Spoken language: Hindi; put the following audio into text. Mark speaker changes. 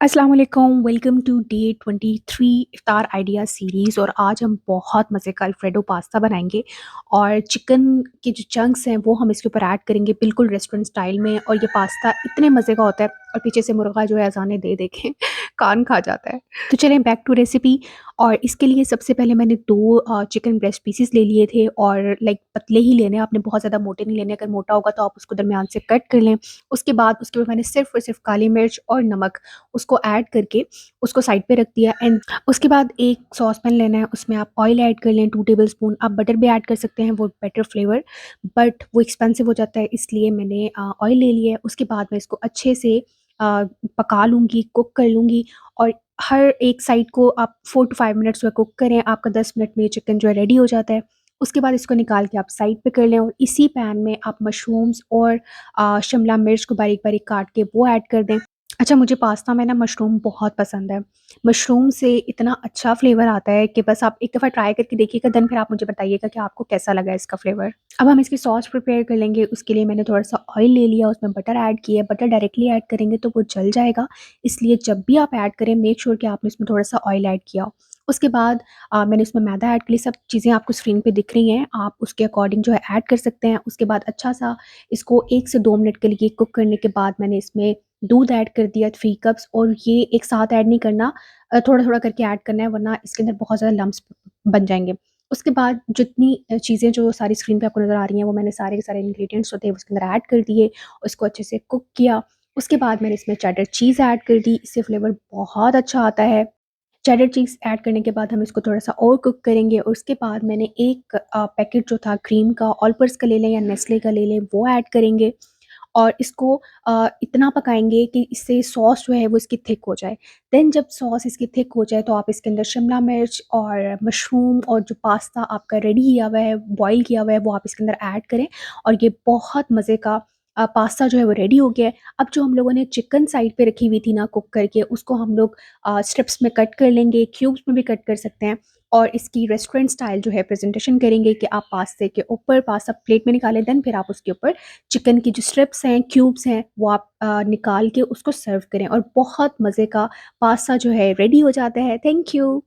Speaker 1: अस्सलाम वालेकुम, वेलकम टू डे 23 इफ्तार आइडिया सीरीज़। और आज हम बहुत मज़े का अल्फ्रेडो पास्ता बनाएंगे और चिकन के जो चंक्स हैं वो हम इसके ऊपर ऐड करेंगे बिल्कुल रेस्टोरेंट स्टाइल में। और ये पास्ता इतने मज़े का होता है और पीछे से मुर्गा जो है अजाने दे दे के कान खा जाता है। तो चलें बैक टू रेसिपी। और इसके लिए सबसे पहले मैंने दो चिकन ब्रेस्ट पीसेस ले लिए थे और लाइक पतले ही लेने हैं, आपने बहुत ज़्यादा मोटे नहीं लेने। अगर मोटा होगा तो आप उसको दरमियान से कट कर लें। उसके बाद उसके ऊपर मैंने सिर्फ और सिर्फ काली मिर्च और नमक उसको ऐड करके उसको साइड पे रख दिया। एंड उसके बाद एक सॉस पैन लेना है, उसमें आप ऑयल ऐड कर लें 2 टेबलस्पून। आप बटर भी ऐड कर सकते हैं, वो बेटर फ्लेवर, बट वो एक्सपेंसिव हो जाता है इसलिए मैंने ऑयल ले लिया है। उसके बाद मैं इसको अच्छे से पका लूँगी, कुक कर लूँगी। और हर एक साइड को आप 4 टू 5 मिनट्स में कुक करें, आपका 10 मिनट में ये चिकन जो है रेडी हो जाता है। उसके बाद इसको निकाल के आप साइड पे कर लें और इसी पैन में आप मशरूम्स और शिमला मिर्च को बारीक-बारीक काट के वो ऐड कर दें। अच्छा, मुझे पास्ता में ना मशरूम बहुत पसंद है। मशरूम से इतना अच्छा फ्लेवर आता है कि बस आप एक दफ़ा ट्राई करके देखिएगा, देन फिर आप मुझे बताइएगा कि आपको कैसा लगा इसका फ्लेवर। अब हम इसकी सॉस प्रिपेयर कर लेंगे। उसके लिए मैंने थोड़ा-सा ऑयल ले लिया, उसमें बटर ऐड किया। बटर डायरेक्टली ऐड करेंगे तो वो जल जाएगा, इसलिए जब भी आप ऐड करें मेक श्योर कि आपने इसमें थोड़ा-सा ऑयल ऐड किया हो। उसके बाद मैंने इसमें मैदा ऐड कर लिया। सब चीज़ें आपको स्क्रीन पे दिख रही हैं, आप उसके अकॉर्डिंग जो है ऐड कर सकते हैं। उसके बाद अच्छा-सा इसको 1 से 2 मिनट के लिए कुक करने के बाद मैंने इसमें दूध ऐड कर दिया 3 कप्स। और ये एक साथ ऐड नहीं करना, थोड़ा-थोड़ा करके ऐड करना है, वरना इसके अंदर बहुत ज़्यादा लम्प्स बन जाएँगे। उसके बाद जितनी चीज़ें जो सारी स्क्रीन पे आपको नज़र आ रही हैं, वो मैंने सारे के सारे इंग्रीडिएंट्स जो थे उसके अंदर ऐड कर दिए, उसको अच्छे से कुक किया। उसके बाद मैंने इसमें चेडर चीज़ ऐड कर दी, इससे फ्लेवर बहुत अच्छा आता है। चेडर चीज़ ऐड करने के बाद हम इसको थोड़ा-सा और कुक करेंगे और उसके बाद मैंने एक पैकेट जो था क्रीम का, ऑलपर्स का ले लें या नेस्ले का ले लें, वो ऐड करेंगे। और इसको इतना पकाएँगे कि इससे सॉस जो है वो इसकी थिक हो जाए। देन जब सॉस इसकी थिक हो जाए तो आप इसके अंदर शिमला मिर्च और मशरूम और जो पास्ता आपका रेडी किया हुआ है, बॉयल किया हुआ है, वो आप इसके अंदर ऐड करें। और ये बहुत मज़े का पास्ता जो है वो रेडी हो गया है। अब जो हम लोगों ने चिकन साइड पे रखी हुई थी ना कुक करके, उसको हम लोग स्ट्रिप्स में कट कर लेंगे, क्यूब्स में भी कट कर सकते हैं। और इसकी रेस्टोरेंट स्टाइल जो है प्रेज़ेंटेशन करेंगे कि आप पास्ते के ऊपर पास्ता प्लेट में निकालें, देन फिर आप उसके ऊपर चिकन की जो स्ट्रिप्स हैं, क्यूब्स हैं, वो आप निकाल के उसको सर्व करें और बहुत मज़े का पास्ता जो है रेडी हो जाता है। Thank you.